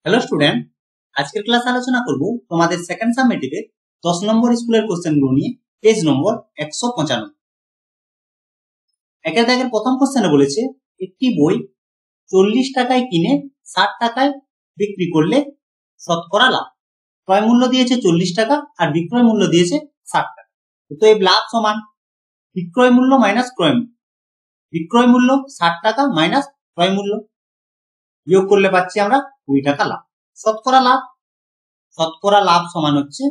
Hello student, আজকের class আলোচনা করব তোমাদের সেকেন্ড সাবমিটিভে 10 নম্বর স্কুলের কোশ্চেনগুলো নিয়ে। পেজ নম্বর 195। একের দাগের প্রথম কোশ্চেনে বলেছে একটি বই 40 টাকায় কিনে 60 টাকায় বিক্রি করলে শতকরা লাভ। ক্রয় মূল্য দিয়েছে 40 টাকা আর বিক্রয় মূল্য দিয়েছে 60 টাকা। তো এই লাভ সমান বিক্রয় মূল্য মাইনাস ক্রয় মূল্য। বিক্রয় মূল্য 60 টাকা মাইনাস ক্রয় মূল্য, বিয়োগ করলে পাচ্ছি আমরা 20 টাকা লাভ। শতকরা লাভ, শতকরা লাভ সমান হচ্ছে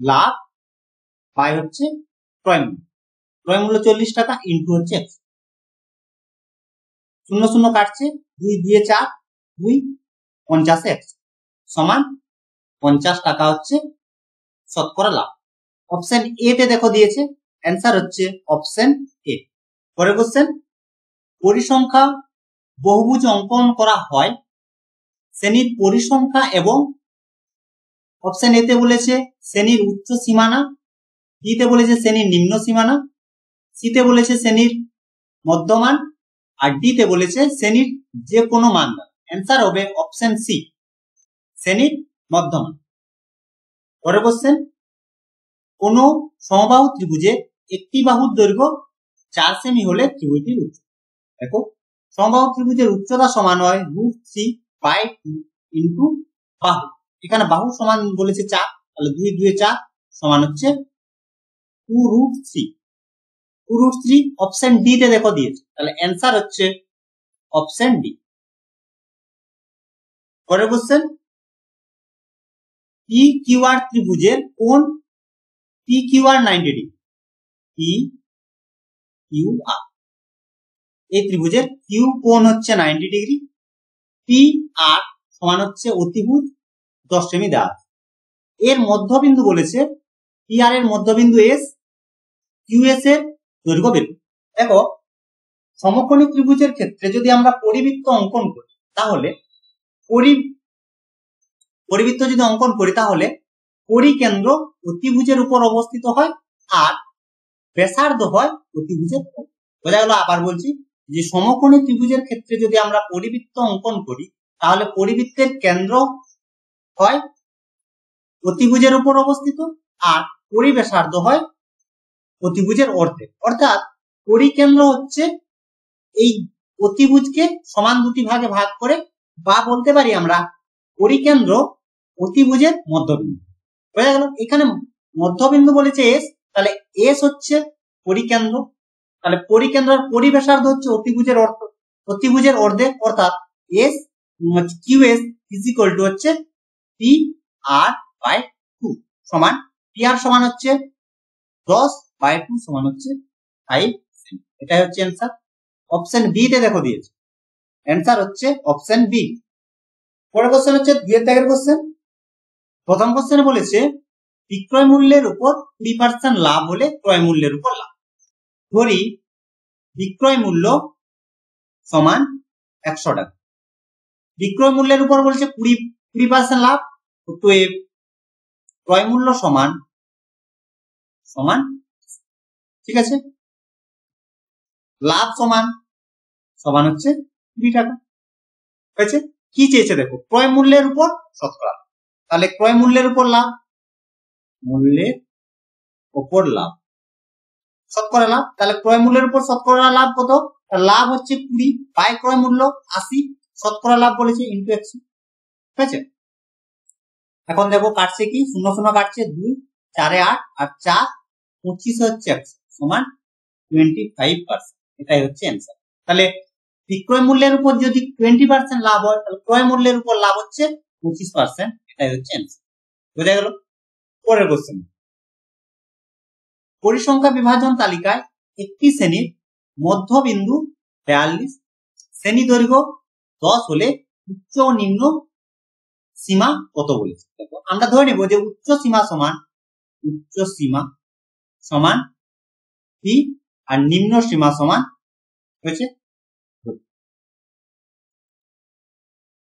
লাভ বাই হচ্ছে ক্রয় মূল্য। ক্রয় মূল্য 40 টাকা ইন্টু হচ্ছে 100। শূন্য শূন্য কাটছে, 2 দিয়ে 4, 2 50 100 সমান 50 টাকা হচ্ছে শতকরা লাভ। অপশন এ তে দেখো দিয়েছে, অ্যান্সার হচ্ছে অপশন এ। পরের কোশ্চেন, পরিসংখ্যা বহুভুজ অঙ্কন করা হয় শ্রেণীর পরিসংখ্যা এবং অপশন এ তে বলেছে শ্রেণীর উচ্চ সীমানা, বি তে বলেছে শ্রেণীর নিম্ন সীমানা, সি তে বলেছে শ্রেণীর মধ্যমান, আর ডি তে বলেছে শ্রেণীর যে কোনো মান। অ্যান্সার হবে অপশন সি, শ্রেণীর মধ্যমান। পরের কোশ্চেন, কোন সমবাহু ত্রিভুজে একটি বাহুর দৈর্ঘ্য 4 সেমি হলে ত্রিভুজটির উচ্চতা। দেখো, সমবাহু ত্রিভুজের উচ্চতা সমান হয় √3/2 ইন্টু বাহু। এখানে বাহু সমান বলেছে 4, তাহলে 2 2 4 সমান হচ্ছে 2√3। 2√3 অপশন ডি তে দেখো দিয়েছে, তাহলে অ্যান্সার হচ্ছে অপশন ডি। পরের কোশ্চেন, পি কিউ আর ত্রিভুজের কোণ P Q R 90 degree. P Q R এই ত্রিভুজের কিউ কোণ হচ্ছে 90 ডিগ্রি। পি আর সমান হচ্ছে অতিভুজ 10 সেমি দেওয়া। এর মধ্যবিন্দু বলেছে পি আর এর মধ্যবিন্দু এস, কিউ এস এর দৈর্ঘ্য বের। দেখো, সমকোণী ত্রিভুজের ক্ষেত্রে যদি আমরা পরিবৃত্ত অঙ্কন করি তাহলে পরিবৃত্ত যদি অঙ্কন করি তাহলে পরিকেন্দ্র অতিভুজের উপর অবস্থিত হয় আর ব্যাসার্ধ হয় অতিভুজের উপর। বোঝা গেল? আবার বলছি যে সমকোণী ত্রিভুজের ক্ষেত্রে যদি আমরা পরিবৃত্ত অঙ্কন করি তাহলে পরিবৃত্তের কেন্দ্র হয় অতিভুজের উপর অবস্থিত আর পরিব্যাসার্ধ হয় অতিভুজের অর্ধেক। অর্থাৎ পরিকেন্দ্র হচ্ছে এই অতিভুজকে সমান দুটি ভাগে ভাগ করে, বা বলতে পারি আমরা পরিকেন্দ্র অতিভুজের মধ্যবিন্দু। বোঝা গেল? এখানে মধ্যবিন্দু বলেছে এস, তাহলে এস হচ্ছে পরিকেন্দ্র, তাহলে পরিকেন্দ্রের পরিব্যাসার্ধ হচ্ছে অতিভুজের অর্ধেক, অর্থাৎ S Q S is equal to হচ্ছে পি আর বাই 2 সমান পি আর সমান হচ্ছে 10/2 সমান হচ্ছে 5 সেমি। এটাই হচ্ছে অ্যান্সার। অপশন বি তে দেখো দিয়েছে, অ্যান্সার হচ্ছে অপশন বি। পরের কোশ্চেন হচ্ছে 2 এর দাগের কোশ্চেন। প্রথম কোশ্চেনে বলেছে বিক্রয় মূল্যের উপর 20% লাভ হলে ক্রয় মূল্যের উপর লাভ। ধরি বিক্রয় মূল্য সমান 100 টাকা, বিক্রয় মূল্যের উপর বলেছে 20% লাভ, তো ক্রয় মূল্য সমান ঠিক আছে, লাভ সমান হচ্ছে 20 টাকা। হয়েছে? কি চেয়েছে দেখো, ক্রয় মূল্যের উপর শতকরা, তাহলে ক্রয় মূল্যের উপর লাভ, মূল্যের উপর লাভ শতকরা লাভ, তাহলে ক্রয় মূল্যের উপর শতকরা লাভ কত? লাভ হচ্ছে 20 বাই ক্রয় মূল্য 80, শতকরা লাভ বলেছে ইন্টু 100। ঠিক আছে, এখন দেখো কাটছে কি, শূন্য শূন্য কাটছে, 2 4 8 আর 4 25 হচ্ছে 100 সমান 25%। এটাই হচ্ছে অ্যান্সার। তাহলে বিক্রয় মূল্যের উপর যদি 20% লাভ হয় তাহলে ক্রয় মূল্যের উপর লাভ হচ্ছে 25%। এটাই হচ্ছে অ্যান্সার। বোঝা গেল? পরের কোশ্চেন, পরিসংখ্যা বিভাজন তালিকায় একটি শ্রেণীর মধ্যবিন্দু 42, শ্রেণী দৈর্ঘ্য 10 হলে উচ্চ ও নিম্ন সীমা কত বলেছে। দেখো, আমরা ধরে নেব যে উচ্চ সীমা সমান পি আর নিম্ন সীমা সমান হয়েছে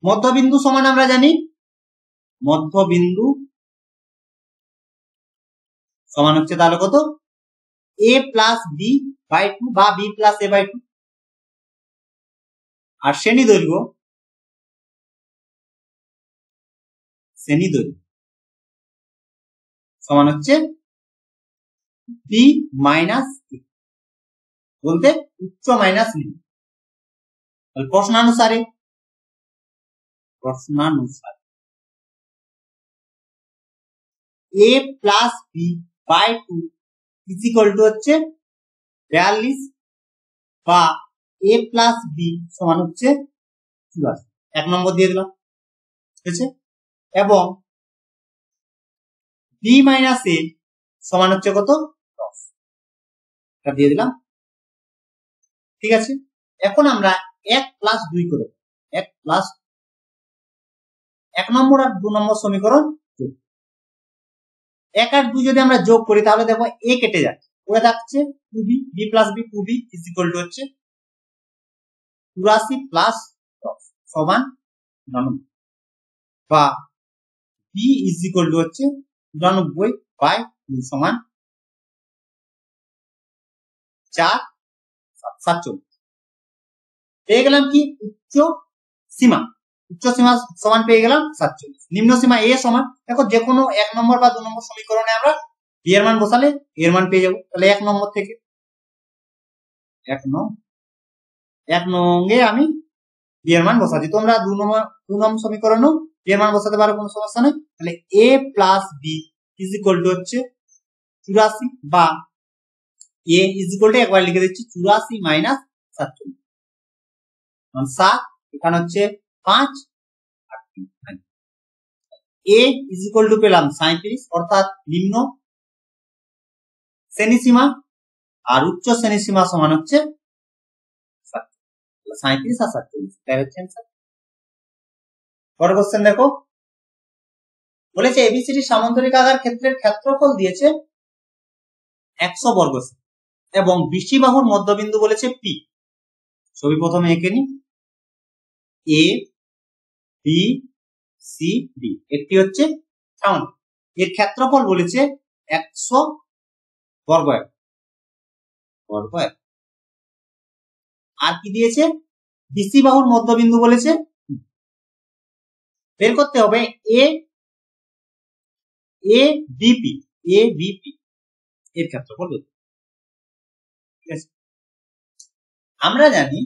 মধ্যবিন্দু সমান আমরা জানি মধ্যবিন্দু সমান হচ্ছে তাহলে কত, a প্লাস বি বাই 2 বা বি প্লাস এ বাই 2, আর শ্রেণী দৈর্ঘ্য শ্রেণী দৈর্ঘ্য সমান হচ্ছে বি মাইনাস এ, বলতে উচ্চ মাইনাস নিম্ন। প্রশ্নানুসারে a plus B by 2 is equal to হচ্ছে 42 বা a প্লাস বি সমান হচ্ছে 84। 1 নম্বর দিয়ে দিলাম, ঠিক আছে। এবং বি মাইনাস এ সমান হচ্ছে কত 10, এটা দিয়ে দিলাম, ঠিক আছে। এখন আমরা 1 প্লাস 2 করে 1 প্লাস 1 নম্বর আর 2 নম্বর সমীকরণ 1 আর 2 যদি আমরা যোগ করি তাহলে দেখো a কেটে যাচ্ছে, পড়ে থাকছে 2b, b plus b 2b is equal to হচ্ছে 84 প্লাস 10 সমান 99 বা b ইজ ইকুয়াল টু হচ্ছে 99 বাই 2 সমান 447। পেয়ে গেলাম কি উচ্চ সীমা সমান পেয়ে গেলাম 47। নিম্ন সীমা a সমান, দেখো যে কোনো 1 নম্বর বা 2 নম্বর সমীকরণে আমরা b এর মান বসালে এর মান পেয়ে যাবো। তাহলে 1 নম্বর থেকে 1 নঙ্গে আমি b এর মান বসাচ্ছি, তোমরা 2 নম্বর সমীকরণও b এর মান বসাতে পারো, কোনো সমস্যা নেই। তাহলে a plus b is equal to হচ্ছে 84 বা a ইজ ইকুয়াল টু একবার লিখে দিচ্ছি 84 মাইনাস 47, 7 এখানে হচ্ছে 5 আর 3। a ইজ ইকুয়াল টু পেলাম 37, অর্থাৎ নিম্ন শ্রেণীসীমা, আর উচ্চ শ্রেণীসীমা সমান হচ্ছে 37 আর 47, তাই হচ্ছে आंसर। পরের কোশ্চেন দেখো, বলেছে এবিসিডি সামান্তরিক আকার ক্ষেত্রের ক্ষেত্রফল দিয়েছে 100 বর্গ সেমি এবং বিসি বাহুর মধ্যবিন্দু বলেছে P। ছবি প্রথমে এঁকে নি, A B C D, একটি হচ্ছে সামান্তরিক, এর ক্ষেত্রফল বলেছে 100 বর্গ একর। আর কি দিয়েছে, বিসি বাহুর মধ্যবিন্দু বলেছে, বের করতে হবে ABP এর ক্ষেত্রফল। ঠিক আছে, আমরা জানি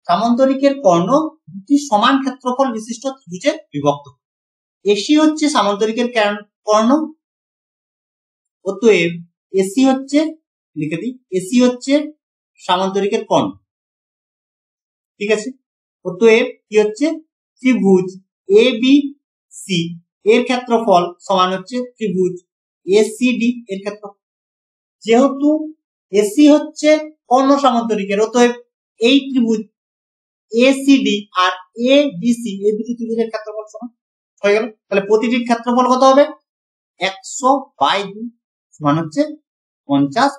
সামান্তরিকের কর্ণ দুটি সমান ক্ষেত্রফল বিশিষ্ট ত্রিভুজে বিভক্ত। এসি হচ্ছে সামান্তরিকের কর্ণ, অতএব এসি হচ্ছে, লিখে দিই, এসি হচ্ছে সামান্তরিকের কর্ণ। ঠিক আছে, অতএব কি হচ্ছে, ত্রিভুজ এবিসি এর ক্ষেত্রফল সমান হচ্ছে ত্রিভুজ এসিডি এর ক্ষেত্রফল। যেহেতু এসি হচ্ছে কর্ণ সামান্তরিকের, অতএব এই ত্রিভুজ এসিডি আর এবিসি এই দুটি ত্রিভুজের ক্ষেত্রফল সমান হয়ে গেল। তাহলে প্রতিটির ক্ষেত্রফল কত হবে, 100 বাই 2 সমান হচ্ছে 50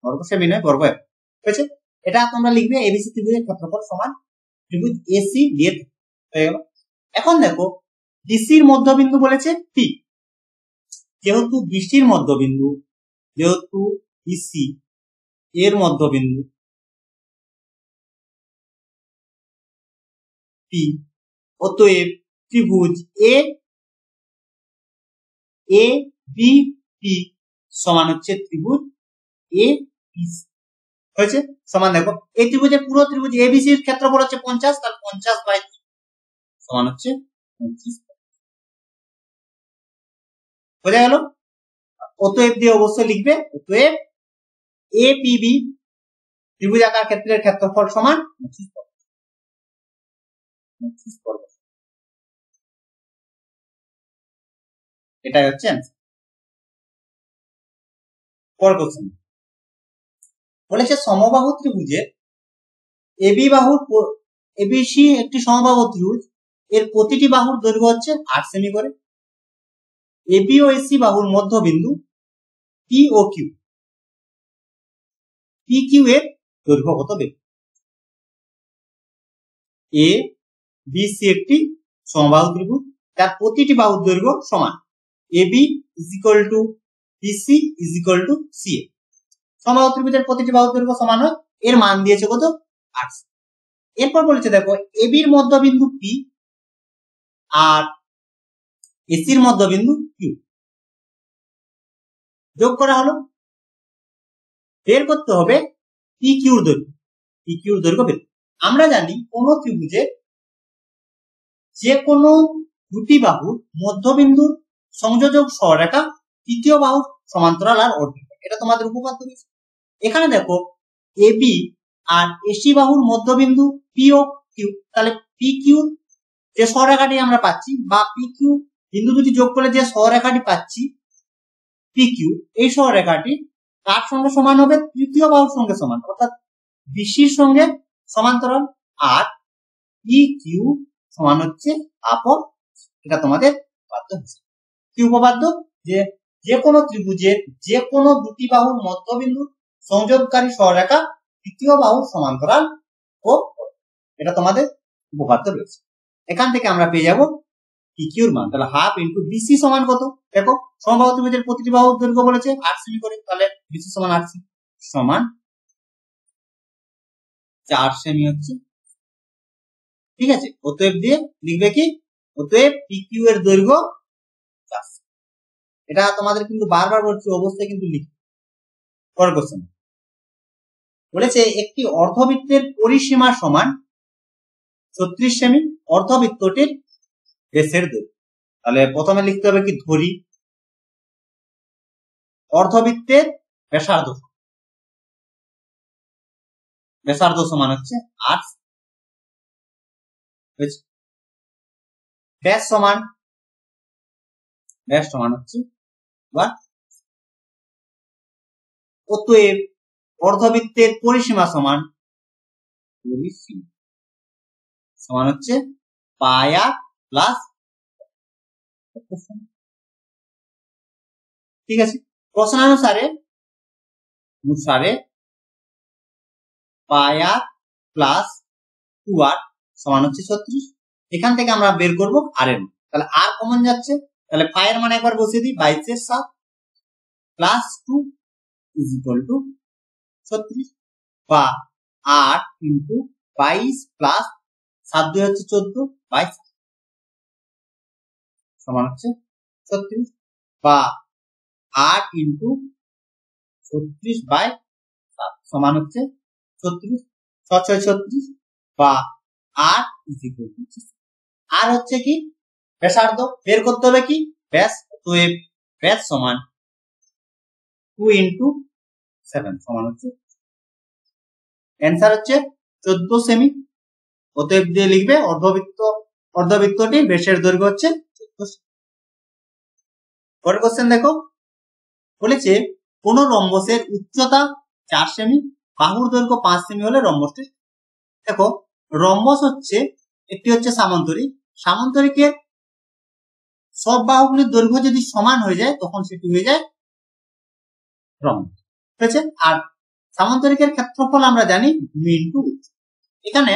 বর্গ সেমি নয় বর্গ এক। ঠিক আছে, এটা তোমরা লিখবে এবিসি ত্রিভুজের ক্ষেত্রফল সমান ত্রিভুজ এসি ডি হয়ে গেল। এখন দেখো ডিসির মধ্যবিন্দু বলেছে পি, যেহেতু ডিসির মধ্যবিন্দু, যেহেতু ডিসি এর মধ্যবিন্দু পি, অতএব ত্রিভুজ এ বি পি সমান হচ্ছে ত্রিভুজ এ হয়েছে সমান। দেখো এই ত্রিভুজের পুরো ত্রিভুজ এবিসি এর ক্ষেত্রফল হচ্ছে 50, তাহলে 50 বাই 3 সমান হচ্ছে 25। বোঝা গেল? অতএব দিয়ে অবশ্যই লিখবে, অতএব এপিবি ত্রিভুজ আকার ক্ষেত্রের ক্ষেত্রফল সমান 25 বর্গ। এটাই হচ্ছে आंसर। পরের কোশ্চেন বলেছে সমবাহু ত্রিভুজের এবিসি একটি সমবাহু ত্রিভুজ, এর প্রতিটি বাহুর দৈর্ঘ্য হচ্ছে 8 সেমি করে। এবি ও এসি বাহুর মধ্যবিন্দু P O Q, P Q এর দৈর্ঘ্য কত বের। এ বি সি একটি সমবাহু ত্রিভুজ, তার প্রতিটি বাহুর দৈর্ঘ্য সমান। AB is equal to BC is equal to CA. সমবাহু ত্রিভুজের প্রতিটি বাহুর দৈর্ঘ্য সমান হয়, এর মান দিয়েছে কত 8। এরপর বলেছে দেখো এবির মধ্যবিন্দু পি আর এসির মধ্যবিন্দু কিউ যোগ করা হলো। বের করতে হবে পি কিউর দৈর্ঘ্য। পি কিউর দৈর্ঘ্য বের, আমরা জানি কোন ত্রিভুজে যে কোনো দুটি বাহুর মধ্যবিন্দুর সংযোজক সরলরেখা তৃতীয় বাহুর সমান্তরাল আর অর্ধেক, এটা তোমাদের উপপাদ্য রয়েছে। এখানে দেখো এবি আর এসি বাহুর মধ্যবিন্দু পি ও কিউ, তাহলে পি কিউ যে সরলরেখাটি আমরা পাচ্ছি বা পি কিউ বিন্দু দুটি যোগ করলে যে সরলরেখাটি পাচ্ছি পি কিউ, এই সরলরেখাটি কার সঙ্গে সমান হবে? তৃতীয় বাহুর সঙ্গে সমান, অর্থাৎ বিসির সঙ্গে সমান্তরাল। আর পি কিউ সমান হচ্ছে আপর, এটা তোমাদের উপপাদ্য হচ্ছে। কি উপপাদ্য? যে কোনো ত্রিভুজের যে কোনো দুটি বাহুর মধ্যবিন্দু সংযোগকারী সরলরেখা তৃতীয় বাহুর সমান্তরাল ও, এটা তোমাদের উপপাদ্য রয়েছে। এখান থেকে আমরা পেয়ে যাব পি কিউর মান। তাহলে হাফ ইন্টু বিসি সমান কত? দেখো সমবাহু ত্রিভুজের প্রতিটি বাহুর দৈর্ঘ্য বলেছে 8 সেমি করে, তাহলে বিসি সমান 8 সেমি সমান 4 সেমি হচ্ছে। ঠিক আছে, অতএব দিয়ে লিখবে কি? অতএব পি কিউ এর দৈর্ঘ্য 4 সেমি। এটা তোমাদের কিন্তু বারবার বলছি, অবস্থায় কিন্তু লিখবে। পরের কোশ্চেন বলেছে একটি অর্ধবৃত্তের পরিসীমা সমান 36 সেমি, অর্ধবৃত্তটির ব্যাসের দৈর্ঘ্য। তাহলে প্রথমে লিখতে হবে কি? ধরি অর্ধবৃত্তের ব্যাসার্ধ, ব্যাসার্ধ সমান হচ্ছে 8, ব্যাস সমান হচ্ছে 1। অতএব অর্ধবৃত্তের পরিসীমা সমান হচ্ছে পাই আর প্লাস। ঠিক আছে, প্রশ্নানুসারে পাই আর প্লাস 2r সমান হচ্ছে 36। এখান থেকে আমরা বের করব আর এর মান। তাহলে আর কমন যাচ্ছে, তাহলে পাই এর মান একবার বসিয়ে দিই, 22/7 প্লাস 2 ইজ ইকুয়াল টু 36, বা 8 ইন্টু 22 প্লাস 7 2 হচ্ছে 14, 22 সমান হচ্ছে 36, বা 8 ইন্টু 36/7 সমান হচ্ছে 36, 6 6 36, বা 8 ইজ ইকুয়াল টু। আর হচ্ছে কি? ব্যাসার্ধ বের করতে হবে কি? ব্যাস। তো ব্যাস সমান 2 ইন্টু 7 সমান হচ্ছে, অ্যান্সার হচ্ছে 14 সেমি। অতএব দিয়ে লিখবে অর্ধবৃত্তটি ব্যাসের দৈর্ঘ্য হচ্ছে 14 সেমি। পরের কোশ্চেন দেখো, বলেছে কোন রম্বসের উচ্চতা 4 সেমি, বাহুর দৈর্ঘ্য 5 সেমি হলে রম্বসটি। দেখো রম্বস হচ্ছে একটি হচ্ছে সামান্তরিক, সামান্তরিকের সব বাহুগুলির দৈর্ঘ্য যদি সমান হয়ে যায় তখন সেটি হয়ে যায় রম্বস। ঠিক আছে, আর সামান্তরিকের ক্ষেত্রফল আমরা জানি ভূমি ইন্টু উচ্চতা। এখানে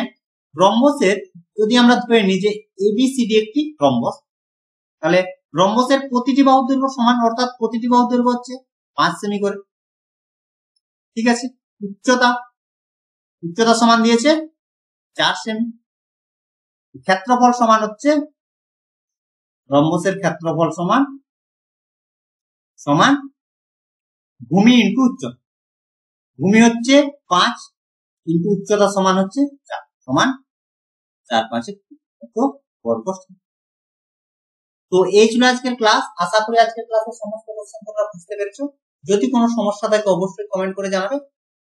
রম্বসের যদি আমরা ধরে নিই যে এবিসিডি একটি রম্বস, তাহলে রম্বসের প্রতিটি বাহুর দৈর্ঘ্য সমান, অর্থাৎ প্রতিটি বাহুর দৈর্ঘ্য হচ্ছে 5 সেমি করে। ঠিক আছে, উচ্চতা সমান দিয়েছে 4 সেমি। ক্ষেত্রফল সমান হচ্ছে, রম্বসের ক্ষেত্রফল সমান ভূমি ইন্টু উচ্চতা। ভূমি হচ্ছে 5 ইন্টু উচ্চতা সমান হচ্ছে 4, সমান 4 5 বর্গ। তো এই ছিল আজকের ক্লাস। আশা করি আজকের ক্লাসের সমস্ত কোশ্চেন তোমরা বুঝতে পেরেছো। যদি কোনো সমস্যা থাকে অবশ্যই কমেন্ট করে জানাবে।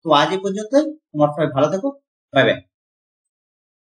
তো আজ এই পর্যন্তই, তোমার সবাই ভালো থেকো, বাই বাই।